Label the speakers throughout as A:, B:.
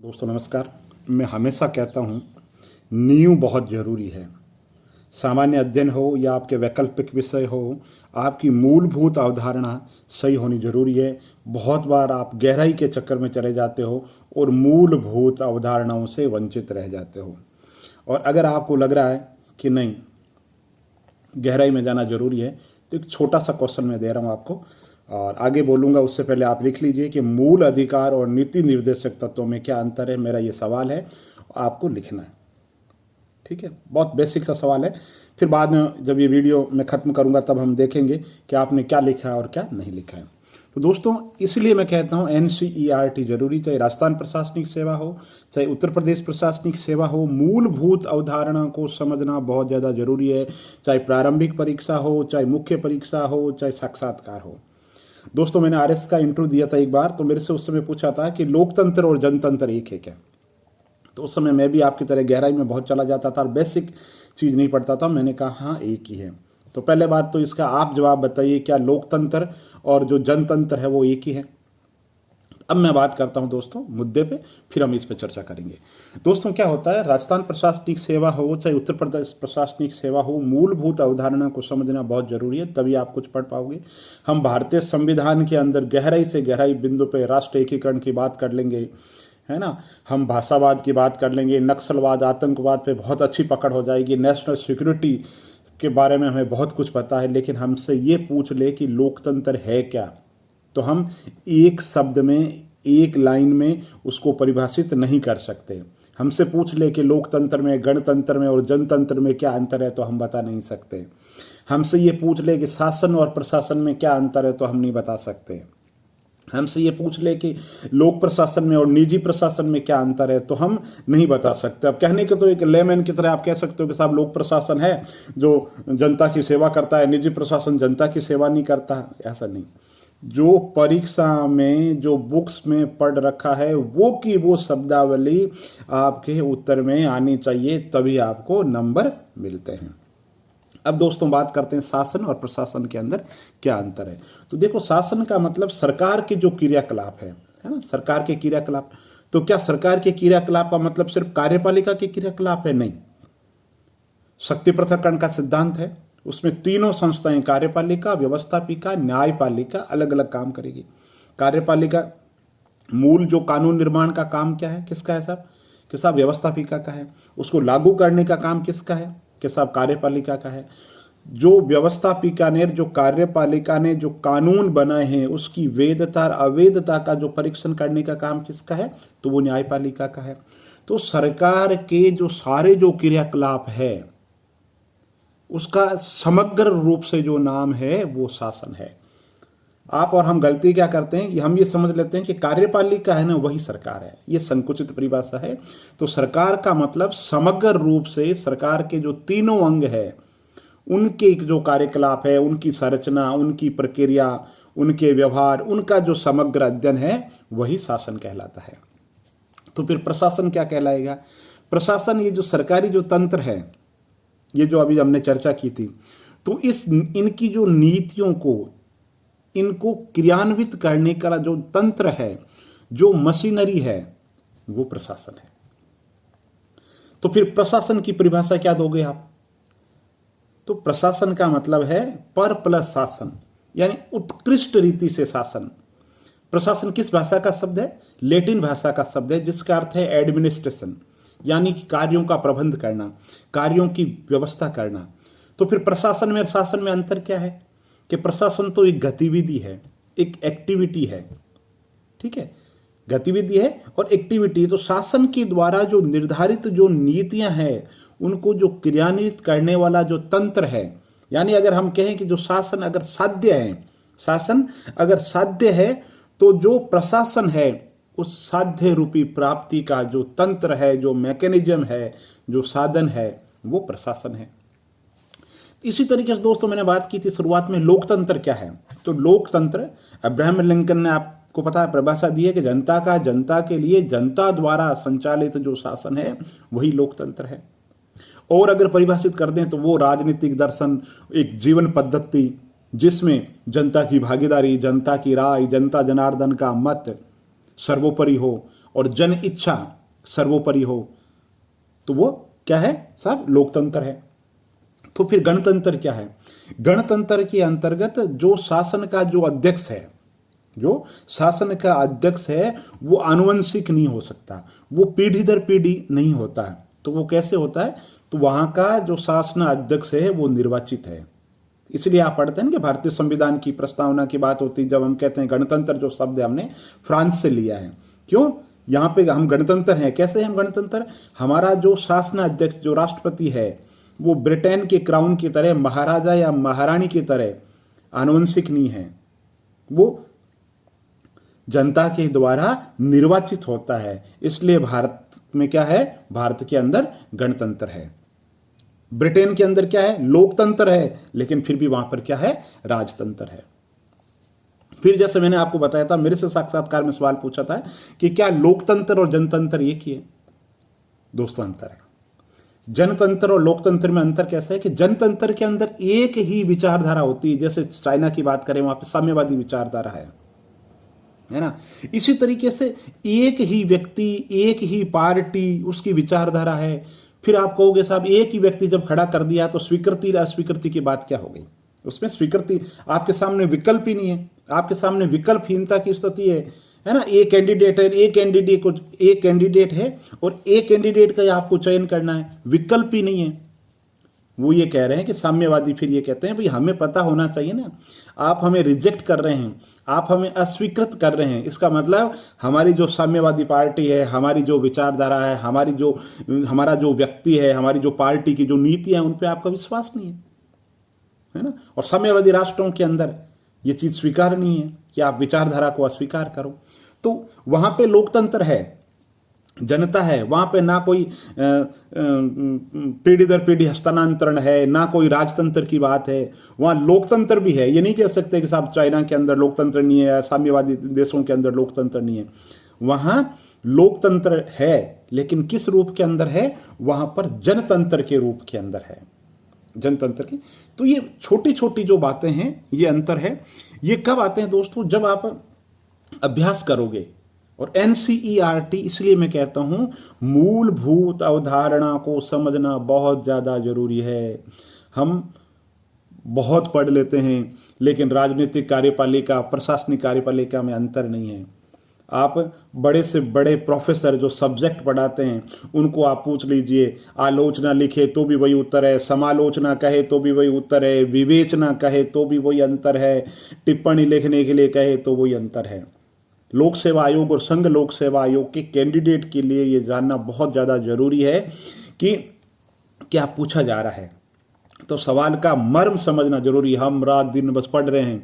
A: दोस्तों नमस्कार। मैं हमेशा कहता हूँ नींव बहुत ज़रूरी है। सामान्य अध्ययन हो या आपके वैकल्पिक विषय हो, आपकी मूलभूत अवधारणा सही होनी जरूरी है। बहुत बार आप गहराई के चक्कर में चले जाते हो और मूलभूत अवधारणाओं से वंचित रह जाते हो। और अगर आपको लग रहा है कि नहीं, गहराई में जाना जरूरी है, तो एक छोटा सा क्वेश्चन मैं दे रहा हूँ आपको और आगे बोलूँगा उससे पहले आप लिख लीजिए कि मूल अधिकार और नीति निर्देशक तत्वों में क्या अंतर है। मेरा ये सवाल है, आपको लिखना है। ठीक है, बहुत बेसिक सा सवाल है। फिर बाद में जब ये वीडियो मैं ख़त्म करूँगा तब हम देखेंगे कि आपने क्या लिखा है और क्या नहीं लिखा है। तो दोस्तों इसलिए मैं कहता हूँ NCERT जरूरी, चाहे राजस्थान प्रशासनिक सेवा हो, चाहे उत्तर प्रदेश प्रशासनिक सेवा हो, मूलभूत अवधारणा को समझना बहुत ज़्यादा जरूरी है। चाहे प्रारंभिक परीक्षा हो, चाहे मुख्य परीक्षा हो, चाहे साक्षात्कार हो। दोस्तों मैंने RS का इंटरव्यू दिया था एक बार, तो मेरे से उस समय पूछा था कि लोकतंत्र और जनतंत्र एक है क्या। तो उस समय मैं भी आपकी तरह गहराई में बहुत चला जाता था और बेसिक चीज़ नहीं पढ़ता था। मैंने कहा हाँ एक ही है। तो पहले बात तो इसका आप जवाब बताइए, क्या लोकतंत्र और जो जनतंत्र है वो एक ही है। अब मैं बात करता हूं दोस्तों मुद्दे पे, फिर हम इस पे चर्चा करेंगे। दोस्तों क्या होता है, राजस्थान प्रशासनिक सेवा हो चाहे उत्तर प्रदेश प्रशासनिक सेवा हो, मूलभूत अवधारणा को समझना बहुत जरूरी है, तभी आप कुछ पढ़ पाओगे। हम भारतीय संविधान के अंदर गहराई से गहराई बिंदु पे राष्ट्र एकीकरण की बात कर लेंगे, है ना। हम भाषावाद की बात कर लेंगे, नक्सलवाद आतंकवाद पे बहुत अच्छी पकड़ हो जाएगी, नेशनल सिक्योरिटी के बारे में हमें बहुत कुछ पता है। लेकिन हमसे ये पूछ ले कि लोकतंत्र है क्या, तो हम एक शब्द में, एक लाइन में उसको परिभाषित नहीं कर सकते। हमसे पूछ ले कि लोकतंत्र में, गणतंत्र में और जनतंत्र में क्या अंतर है, तो हम बता नहीं सकते। हमसे ये पूछ ले कि शासन और प्रशासन में क्या अंतर है, तो हम नहीं बता सकते। हमसे ये पूछ ले कि लोक प्रशासन में और निजी प्रशासन में क्या अंतर है, तो हम नहीं बता सकते। अब कहने के तो एक लेमैन की तरह आप कह सकते हो कि साहब लोक प्रशासन है जो जनता की सेवा करता है, निजी प्रशासन जनता की सेवा नहीं करता। ऐसा नहीं, जो परीक्षा में जो बुक्स में पढ़ रखा है वो की वो शब्दावली आपके उत्तर में आनी चाहिए, तभी आपको नंबर मिलते हैं। अब दोस्तों बात करते हैं शासन और प्रशासन के अंदर क्या अंतर है। तो देखो, शासन का मतलब सरकार के जो क्रियाकलाप है ना, सरकार के क्रियाकलाप। तो क्या सरकार के क्रियाकलाप का मतलब सिर्फ कार्यपालिका के क्रियाकलाप है? नहीं, शक्ति पृथक्करण का सिद्धांत है, उसमें तीनों संस्थाएं कार्यपालिका, व्यवस्थापिका, न्यायपालिका अलग अलग काम करेगी। कार्यपालिका मूल जो कानून निर्माण का काम क्या है, किसका है साहब? कि साहब व्यवस्थापिका का है। उसको लागू करने का काम किसका है? कि साहब कार्यपालिका का है। जो व्यवस्थापिका ने, जो कार्यपालिका ने जो कानून बनाए हैं उसकी वैधता और अवैधता का जो परीक्षण करने का काम किसका है? तो वो न्यायपालिका का है। तो सरकार के जो सारे जो क्रियाकलाप है उसका समग्र रूप से जो नाम है वो शासन है। आप और हम गलती क्या करते हैं, हम ये समझ लेते हैं कि कार्यपालिका है ना वही सरकार है। ये संकुचित परिभाषा है। तो सरकार का मतलब समग्र रूप से सरकार के जो तीनों अंग है उनके जो कार्यकलाप है, उनकी संरचना, उनकी प्रक्रिया, उनके व्यवहार, उनका जो समग्र अध्ययन है वही शासन कहलाता है। तो फिर प्रशासन क्या कहलाएगा? प्रशासन ये जो सरकारी जो तंत्र है, ये जो अभी हमने चर्चा की थी, तो इनकी जो नीतियों को, इनको क्रियान्वित करने का जो तंत्र है, जो मशीनरी है, वो प्रशासन है। तो फिर प्रशासन की परिभाषा क्या दोगे आप? तो प्रशासन का मतलब है पर प्लस शासन, यानी उत्कृष्ट रीति से शासन। प्रशासन किस भाषा का शब्द है? लैटिन भाषा का शब्द है, जिसका अर्थ है एडमिनिस्ट्रेशन, यानी कि कार्यों का प्रबंध करना, कार्यों की व्यवस्था करना। तो फिर प्रशासन में और शासन में अंतर क्या है? कि प्रशासन तो एक गतिविधि है, एक एक्टिविटी है। ठीक है, गतिविधि है और एक्टिविटी है। तो शासन के द्वारा जो निर्धारित जो नीतियां हैं उनको जो क्रियान्वित करने वाला जो तंत्र है, यानी अगर हम कहें कि जो शासन अगर साध्य है, शासन अगर साध्य है, तो जो प्रशासन है उस साध्य रूपी प्राप्ति का जो तंत्र है, जो मैकेनिज्म है, जो साधन है, वो प्रशासन है। इसी तरीके से दोस्तों मैंने बात की थी शुरुआत में, लोकतंत्र क्या है। तो लोकतंत्र, अब्राहम लिंकन ने आपको पता है परिभाषा दी है कि जनता का, जनता के लिए, जनता द्वारा संचालित जो शासन है वही लोकतंत्र है। और अगर परिभाषित कर दें तो वो राजनीतिक दर्शन, एक जीवन पद्धति जिसमें जनता की भागीदारी, जनता की राय, जनता जनार्दन का मत सर्वोपरि हो और जन इच्छा सर्वोपरि हो, तो वो क्या है साहब? लोकतंत्र है। तो फिर गणतंत्र क्या है? गणतंत्र के अंतर्गत जो शासन का जो अध्यक्ष है, जो शासन का अध्यक्ष है, वो आनुवंशिक नहीं हो सकता, वो पीढ़ी दर पीढ़ी नहीं होता है। तो वो कैसे होता है? तो वहां का जो शासन अध्यक्ष है वो निर्वाचित है। इसलिए आप पढ़ते हैं कि भारतीय संविधान की प्रस्तावना की बात होती है, जब हम कहते हैं गणतंत्र, जो शब्द हमने फ्रांस से लिया है। क्यों? यहाँ पे हम गणतंत्र हैं। कैसे हम गणतंत्र? हमारा जो शासन अध्यक्ष, जो राष्ट्रपति है, वो ब्रिटेन के क्राउन की तरह, महाराजा या महारानी की तरह आनुवंशिक नहीं है, वो जनता के द्वारा निर्वाचित होता है। इसलिए भारत में क्या है? भारत के अंदर गणतंत्र है। ब्रिटेन के अंदर क्या है? लोकतंत्र है, लेकिन फिर भी वहां पर क्या है? राजतंत्र है। फिर जैसे मैंने आपको बताया था, मेरे से साक्षात्कार में सवाल पूछा था कि क्या लोकतंत्र और जनतंत्र एक ही है? दोस्तों, अंतर है। जनतंत्र और लोकतंत्र में अंतर कैसा है कि जनतंत्र के अंदर एक ही विचारधारा होती है। जैसे चाइना की बात करें, वहां पर साम्यवादी विचारधारा है ना। इसी तरीके से एक ही व्यक्ति, एक ही पार्टी, उसकी विचारधारा है। फिर आप कहोगे साहब एक ही व्यक्ति जब खड़ा कर दिया तो स्वीकृति अस्वीकृति की बात क्या हो गई? उसमें स्वीकृति, आपके सामने विकल्प ही नहीं है, आपके सामने विकल्पहीनता की स्थिति है ना। एक कैंडिडेट है, एक कैंडिडेट है और एक कैंडिडेट का आपको चयन करना है, विकल्प ही नहीं है। वो ये कह रहे हैं कि साम्यवादी फिर ये कहते हैं भाई हमें पता होना चाहिए ना, आप हमें रिजेक्ट कर रहे हैं, आप हमें अस्वीकृत कर रहे हैं, इसका मतलब हमारी जो साम्यवादी पार्टी है, हमारी जो विचारधारा है, हमारा जो व्यक्ति है, हमारी जो पार्टी की जो नीतियां हैं, उन पर आपका विश्वास नहीं है ना। और साम्यवादी राष्ट्रों के अंदर ये चीज स्वीकार नहीं है कि आप विचारधारा को अस्वीकार करो। तो वहां पे लोकतंत्र है, जनता है, वहां पे ना कोई पीढ़ी दर पीढ़ी हस्तांतरण है, ना कोई राजतंत्र की बात है, वहां लोकतंत्र भी है। ये नहीं कह सकते कि साहब चाइना के अंदर लोकतंत्र नहीं है, साम्यवादी देशों के अंदर लोकतंत्र नहीं है। वहां लोकतंत्र है, लेकिन किस रूप के अंदर है? वहां पर जनतंत्र के रूप के अंदर है, जनतंत्र की। तो ये छोटी छोटी जो बातें हैं, ये अंतर है। ये कब आते हैं दोस्तों? जब आप अभ्यास करोगे। और एनसीईआरटी, इसलिए मैं कहता हूं मूलभूत अवधारणा को समझना बहुत ज़्यादा जरूरी है। हम बहुत पढ़ लेते हैं, लेकिन राजनीतिक कार्यपालिका, प्रशासनिक कार्यपालिका में अंतर नहीं है। आप बड़े से बड़े प्रोफेसर जो सब्जेक्ट पढ़ाते हैं, उनको आप पूछ लीजिए, आलोचना लिखे तो भी वही उत्तर है, समालोचना कहे तो भी वही उत्तर है, विवेचना कहे तो भी वही अंतर है, टिप्पणी लिखने के लिए कहे तो वही अंतर है। लोक सेवा आयोग और संघ लोक सेवा आयोग के कैंडिडेट के लिए ये जानना बहुत ज़्यादा जरूरी है कि क्या पूछा जा रहा है। तो सवाल का मर्म समझना जरूरी है। हम रात दिन बस पढ़ रहे हैं।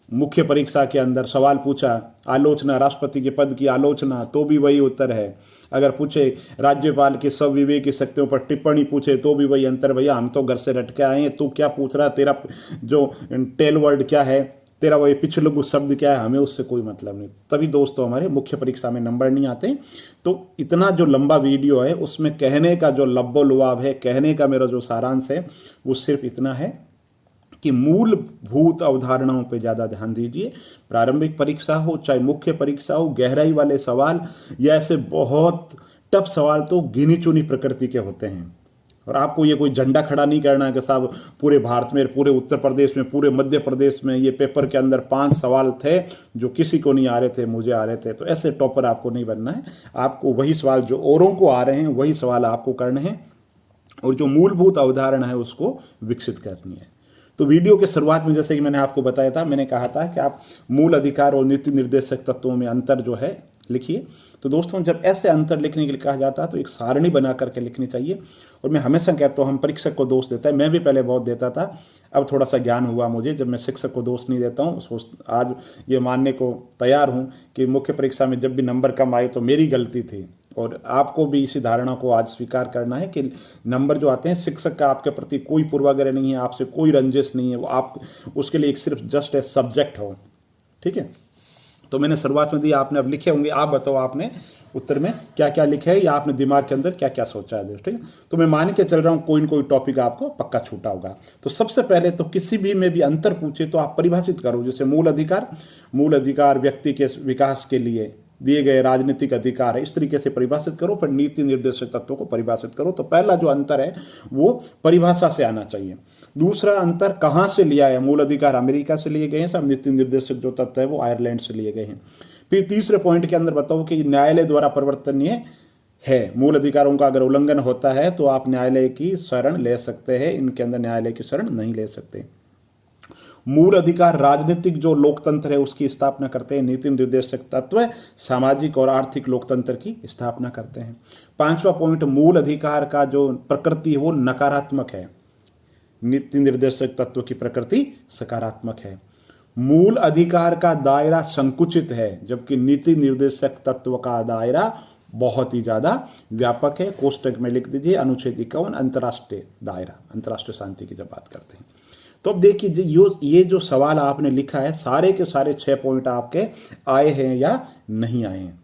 A: मुख्य परीक्षा के अंदर सवाल पूछा, आलोचना, राष्ट्रपति के पद की आलोचना, तो भी वही उत्तर है। अगर पूछे राज्यपाल के सब विवेकी शक्तियों पर टिप्पणी पूछे तो भी वही अंतर। भैया हम तो घर से रट के आए हैं, तू क्या पूछ रहा, तेरा जो टेल वर्ड क्या है, तेरा वो पिछलघु शब्द क्या है, हमें उससे कोई मतलब नहीं। तभी दोस्तों हमारे मुख्य परीक्षा में नंबर नहीं आते। तो इतना जो लंबा वीडियो है, उसमें कहने का जो लब्बो लुआब है, कहने का मेरा जो सारांश है, वो सिर्फ इतना है कि मूलभूत अवधारणाओं पे ज़्यादा ध्यान दीजिए। प्रारंभिक परीक्षा हो चाहे मुख्य परीक्षा हो, गहराई वाले सवाल या ऐसे बहुत टफ सवाल तो गिनी चुनी प्रकृति के होते हैं। और आपको ये कोई झंडा खड़ा नहीं करना है कि साहब पूरे भारत में, पूरे उत्तर प्रदेश में, पूरे मध्य प्रदेश में ये पेपर के अंदर 5 सवाल थे जो किसी को नहीं आ रहे थे, मुझे आ रहे थे। तो ऐसे टॉपर आपको नहीं बनना है। आपको वही सवाल जो औरों को आ रहे हैं, वही सवाल आपको करने हैं और जो मूलभूत अवधारणा है उसको विकसित करनी है। तो वीडियो के शुरुआत में जैसे कि मैंने आपको बताया था, मैंने कहा था कि आप मूल अधिकार और नीति निर्देशक तत्वों में अंतर जो है लिखिए। तो दोस्तों जब ऐसे अंतर लिखने के लिए कहा जाता है तो एक सारणी बना करके लिखनी चाहिए। और मैं हमेशा कहता हूँ, हम परीक्षक को दोष देता है, मैं भी पहले बहुत देता था, अब थोड़ा सा ज्ञान हुआ मुझे, जब मैं शिक्षक को दोष नहीं देता हूँ। आज ये मानने को तैयार हूँ कि मुख्य परीक्षा में जब भी नंबर कम आए तो मेरी गलती थी। और आपको भी इसी धारणा को आज स्वीकार करना है कि नंबर जो आते हैं, शिक्षक का आपके प्रति कोई पूर्वाग्रह नहीं है, आपसे कोई रंजिश नहीं है, वो आप उसके लिए एक सिर्फ जस्ट ए सब्जेक्ट हो। ठीक है, तो मैंने शुरुआत में दिया, आपने अब लिखे होंगे। आप बताओ आपने उत्तर में क्या क्या लिखा है या आपने दिमाग के अंदर क्या क्या सोचा है दोस्त। ठीक है, तो मैं मान के चल रहा हूँ कोई न कोई टॉपिक आपको पक्का छूटा होगा। तो सबसे पहले तो किसी भी में भी अंतर पूछे तो आप परिभाषित करो। जैसे मूल अधिकार व्यक्ति के विकास के लिए दिए गए राजनीतिक अधिकार है, इस तरीके से परिभाषित करो, फिर नीति निर्देशक तत्वों को परिभाषित करो। तो पहला जो अंतर है वो परिभाषा से आना चाहिए। दूसरा अंतर कहाँ से लिया है, मूल अधिकार अमेरिका से लिए गए हैं, सब नीति निर्देशक जो तत्व है वो आयरलैंड से लिए गए हैं। फिर तीसरे पॉइंट के अंदर बताओ कि न्यायालय द्वारा परिवर्तनीय है, मूल अधिकारों का अगर उल्लंघन होता है तो आप न्यायालय की शरण ले सकते हैं, इनके अंदर न्यायालय की शरण नहीं ले सकते। मूल अधिकार राजनीतिक जो लोकतंत्र है उसकी स्थापना करते हैं, नीति निर्देशक तत्व सामाजिक और आर्थिक लोकतंत्र की स्थापना करते हैं। पांचवा पॉइंट, मूल अधिकार का जो प्रकृति है वो नकारात्मक है, नीति निर्देशक तत्व की प्रकृति सकारात्मक है। मूल अधिकार का दायरा संकुचित है, जबकि नीति निर्देशक तत्व का दायरा बहुत ही ज्यादा व्यापक है। कोष्टक में लिख दीजिए अनुच्छेद 51 अंतर्राष्ट्रीय दायरा, अंतर्राष्ट्रीय शांति की जब बात करते हैं। तो अब देखिए ये जो सवाल आपने लिखा है सारे के सारे 6 पॉइंट आपके आए हैं या नहीं आए हैं।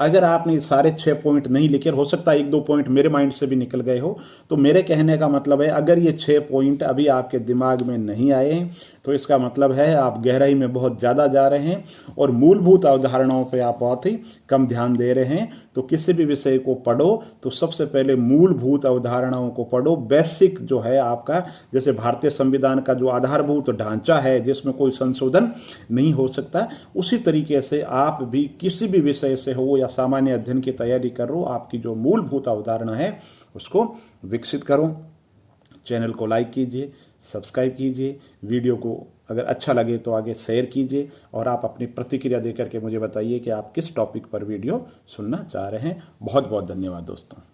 A: अगर आपने सारे 6 पॉइंट नहीं लिखे, हो सकता है 1-2 पॉइंट मेरे माइंड से भी निकल गए हो, तो मेरे कहने का मतलब है अगर ये 6 पॉइंट अभी आपके दिमाग में नहीं आए हैं तो इसका मतलब है आप गहराई में बहुत ज़्यादा जा रहे हैं और मूलभूत अवधारणाओं पे आप बहुत ही कम ध्यान दे रहे हैं। तो किसी भी विषय को पढ़ो तो सबसे पहले मूलभूत अवधारणाओं को पढ़ो। बेसिक जो है आपका, जैसे भारतीय संविधान का जो आधारभूत ढांचा है जिसमें कोई संशोधन नहीं हो सकता, उसी तरीके से आप भी किसी भी विषय से हो या सामान्य अध्ययन की तैयारी करो, आपकी जो मूलभूत अवधारणा है उसको विकसित करो। चैनल को लाइक कीजिए, सब्सक्राइब कीजिए, वीडियो को अगर अच्छा लगे तो आगे शेयर कीजिए और आप अपनी प्रतिक्रिया देकर के मुझे बताइए कि आप किस टॉपिक पर वीडियो सुनना चाह रहे हैं। बहुत बहुत धन्यवाद दोस्तों।